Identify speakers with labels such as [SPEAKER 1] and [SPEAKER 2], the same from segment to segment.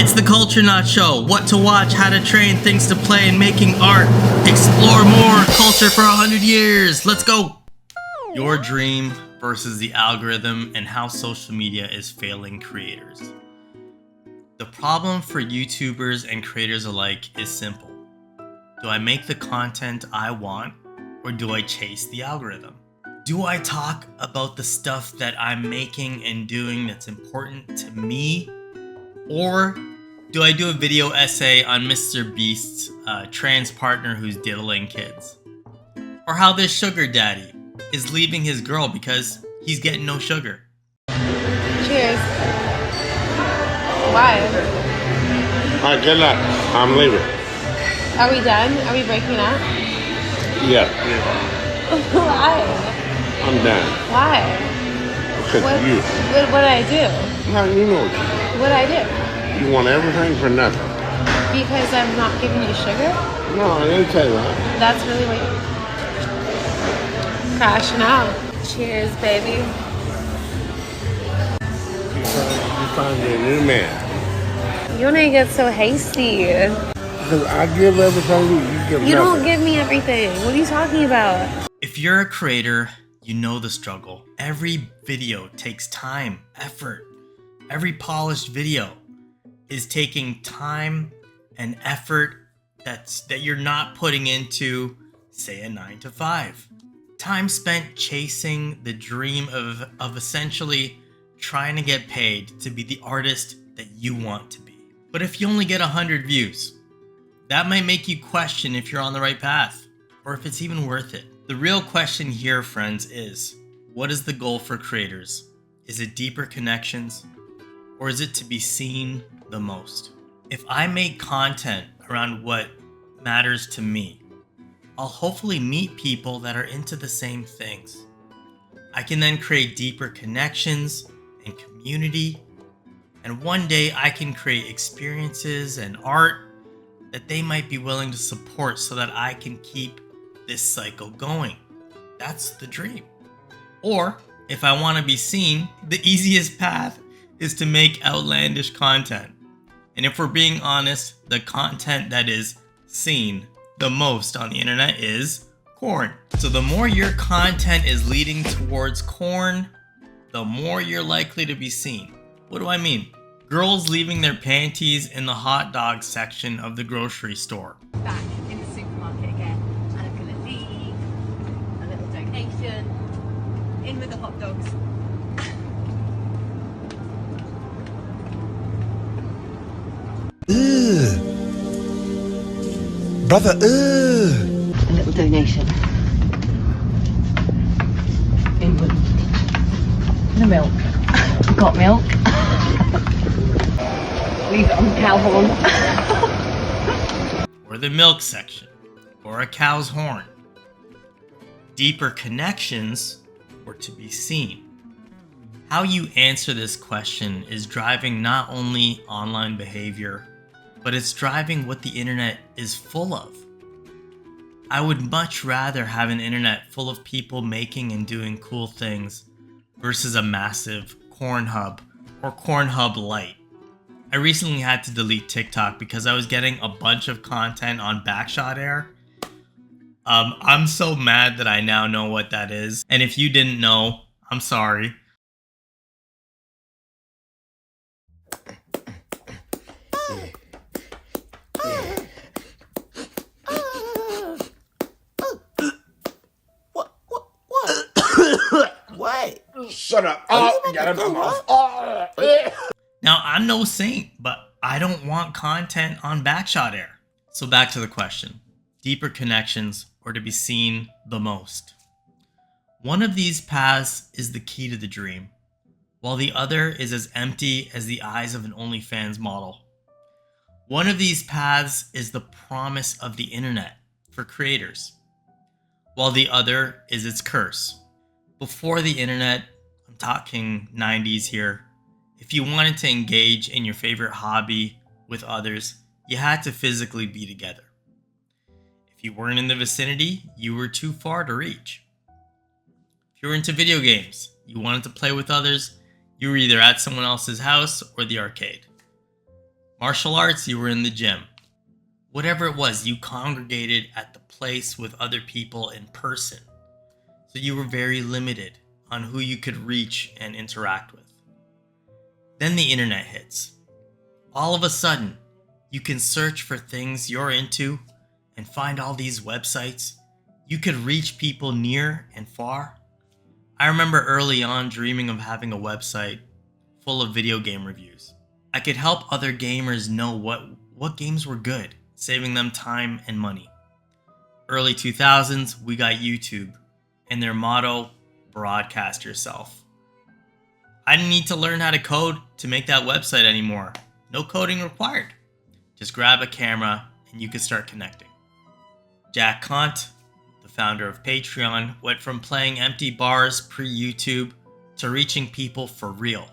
[SPEAKER 1] It's the Culturenauts show. What to watch, how to train, things to play, and making art. Explore more culture for 100 years. Let's go. Your dream versus the algorithm and how social media is failing creators. The problem for YouTubers and creators alike is simple. Do I make the content I want, or do I chase the algorithm? Do I talk about the stuff that I'm making and doing that's important to me? Or do I do a video essay on Mr. Beast's trans partner who's diddling kids? Or how this sugar daddy is leaving his girl because he's getting no sugar?
[SPEAKER 2] Cheers. Why?
[SPEAKER 3] Alright, good luck. I'm leaving.
[SPEAKER 2] Are we done? Are we breaking up?
[SPEAKER 3] Yeah.
[SPEAKER 2] Why?
[SPEAKER 3] I'm done.
[SPEAKER 2] Why?
[SPEAKER 3] Because
[SPEAKER 2] What,
[SPEAKER 3] of you.
[SPEAKER 2] what did I do?
[SPEAKER 3] How you know what you
[SPEAKER 2] What did I do?
[SPEAKER 3] do? You want everything for nothing.
[SPEAKER 2] Because I'm not giving you sugar?
[SPEAKER 3] No, I didn't say that.
[SPEAKER 2] That's really what you're crashing out. Cheers, baby.
[SPEAKER 3] You find me a new man.
[SPEAKER 2] You don't get so hasty.
[SPEAKER 3] Because I give everything you give
[SPEAKER 2] You
[SPEAKER 3] nothing.
[SPEAKER 2] don't give me everything. What are you talking about?
[SPEAKER 1] If you're a creator, you know the struggle. Every video takes time, effort. Every polished video is taking time and effort that you're not putting into, say, a 9 to 5. Time spent chasing the dream of essentially trying to get paid to be the artist that you want to be. But if you only get 100 views, that might make you question if you're on the right path or if it's even worth it. The real question here, friends, is what is the goal for creators? Is it deeper connections, or is it to be seen the most? If I make content around what matters to me, I'll hopefully meet people that are into the same things. I can then create deeper connections and community, and one day I can create experiences and art that they might be willing to support so that I can keep this cycle going. That's the dream. Or if I want to be seen, the easiest path is to make outlandish content. And if we're being honest, the content that is seen the most on the internet is corn. So the more your content is leading towards corn, the more you're likely to be seen. What do I mean? Girls leaving their panties in the hot dog section of the grocery store.
[SPEAKER 4] Back in the supermarket again, and I'm gonna leave a little donation in with the hot dogs.
[SPEAKER 5] Brother,
[SPEAKER 4] A little donation in with the milk. I've got milk. Leave it on the cow horn.
[SPEAKER 1] Or the milk section, or a cow's horn. Deeper connections, or to be seen. How you answer this question is driving not only online behavior, but it's driving what the internet is full of. I would much rather have an internet full of people making and doing cool things versus a massive corn hub or corn hub light. I recently had to delete TikTok because I was getting a bunch of content on backshot air. I'm so mad that I now know what that is. And if you didn't know, I'm sorry.
[SPEAKER 5] what?
[SPEAKER 3] Shut up. Oh, got him off.
[SPEAKER 1] Now, I'm no saint, but I don't want content on backshot air. So back to the question. Deeper connections, or to be seen the most. One of these paths is the key to the dream, while the other is as empty as the eyes of an OnlyFans model. One of these paths is the promise of the internet for creators, while the other is its curse. Before the internet, I'm talking 90s here, if you wanted to engage in your favorite hobby with others, you had to physically be together. If you weren't in the vicinity, you were too far to reach. If you were into video games, you wanted to play with others, you were either at someone else's house or the arcade. Martial arts, you were in the gym. Whatever it was, you congregated at the place with other people in person. So you were very limited on who you could reach and interact with. Then the internet hits. All of a sudden, you can search for things you're into and find all these websites. You could reach people near and far. I remember early on dreaming of having a website full of video game reviews. I could help other gamers know what games were good, saving them time and money. Early 2000s, we got YouTube, and their motto, broadcast yourself. I didn't need to learn how to code to make that website anymore. No coding required. Just grab a camera and you could start connecting. Jack Conte, the founder of Patreon, went from playing empty bars pre-YouTube to reaching people for real.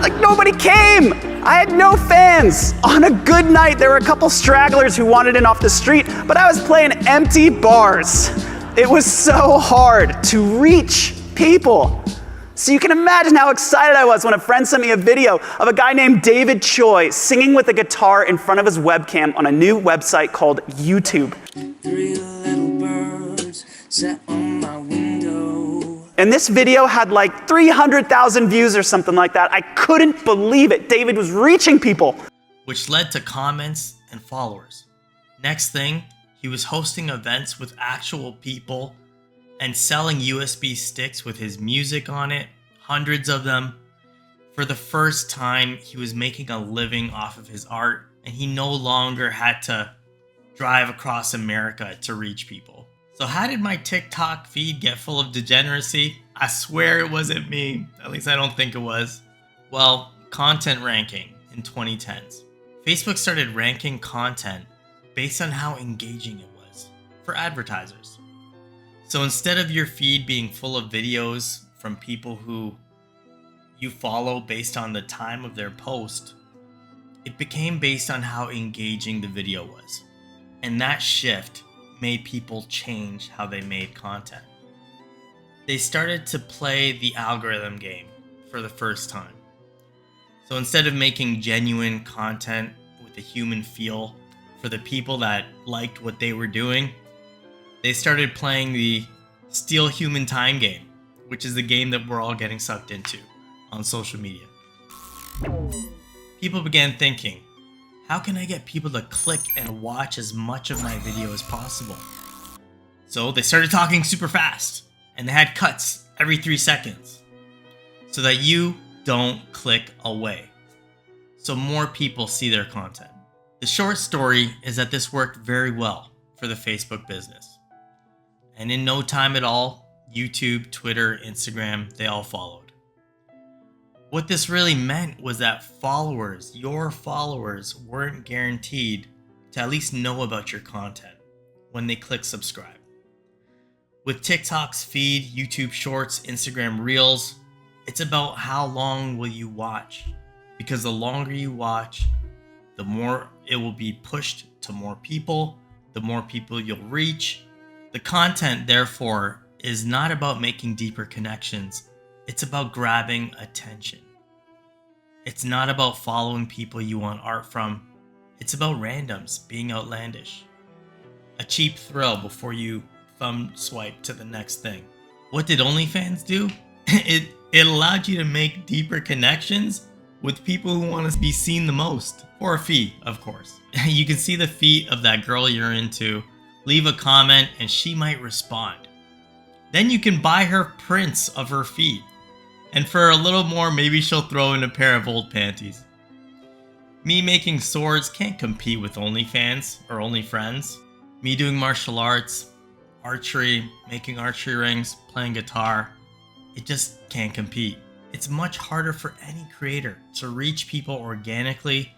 [SPEAKER 5] Like, nobody came! I had no fans! On a good night, there were a couple stragglers who wandered in off the street, but I was playing empty bars. It was so hard to reach people. So you can imagine how excited I was when a friend sent me a video of a guy named David Choi singing with a guitar in front of his webcam on a new website called YouTube.
[SPEAKER 6] 3 little birds sat on my window.
[SPEAKER 5] And this video had like 300,000 views or something like that. I couldn't believe it. David was reaching people.
[SPEAKER 1] Which led to comments and followers. Next thing, he was hosting events with actual people and selling USB sticks with his music on it, hundreds of them. For the first time, he was making a living off of his art, and he no longer had to drive across America to reach people. So how did my TikTok feed get full of degeneracy? I swear it wasn't me. At least I don't think it was. Well, content ranking in 2010s. Facebook started ranking content based on how engaging it was for advertisers. So instead of your feed being full of videos from people who you follow based on the time of their post, it became based on how engaging the video was. And that shift made people change how they made content. They started to play the algorithm game for the first time. So instead of making genuine content with a human feel for the people that liked what they were doing, they started playing the steal human time game, which is the game that we're all getting sucked into on social media. People began thinking, how can I get people to click and watch as much of my video as possible? So they started talking super fast, and they had cuts every 3 seconds so that you don't click away, so more people see their content. The short story is that this worked very well for the Facebook business. And in no time at all, YouTube, Twitter, Instagram, they all followed. What this really meant was that followers, your followers, weren't guaranteed to at least know about your content when they click subscribe. With TikTok's feed, YouTube Shorts, Instagram Reels, it's about how long will you watch. Because the longer you watch, the more it will be pushed to more people, the more people you'll reach. The content, therefore, is not about making deeper connections. It's about grabbing attention. It's not about following people you want art from. It's about randoms being outlandish. A cheap thrill before you thumb swipe to the next thing. What did OnlyFans do? It allowed you to make deeper connections with people who want to be seen the most. For a fee, of course. You can see the feet of that girl you're into, leave a comment, and she might respond. Then you can buy her prints of her feet. And for a little more, maybe she'll throw in a pair of old panties. Me making swords can't compete with OnlyFans or OnlyFriends. Me doing martial arts, archery, making archery rings, playing guitar, it just can't compete. It's much harder for any creator to reach people organically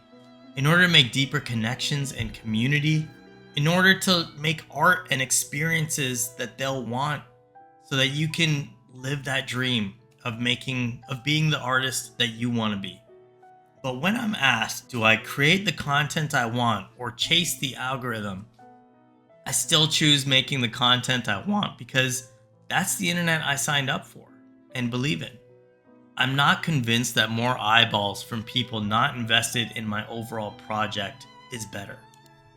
[SPEAKER 1] in order to make deeper connections and community, in order to make art and experiences that they'll want so that you can live that dream of being the artist that you want to be. But when I'm asked, do I create the content I want or chase the algorithm? I still choose making the content I want because that's the internet I signed up for and believe in. I'm not convinced that more eyeballs from people not invested in my overall project is better.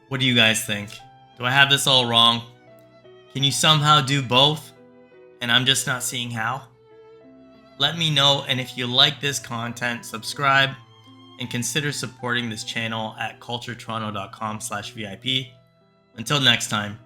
[SPEAKER 1] What do you guys think? Do I have this all wrong? Can you somehow do both? And I'm just not seeing how? Let me know, and if you like this content, subscribe and consider supporting this channel at culturetoronto.com/VIP. Until next time,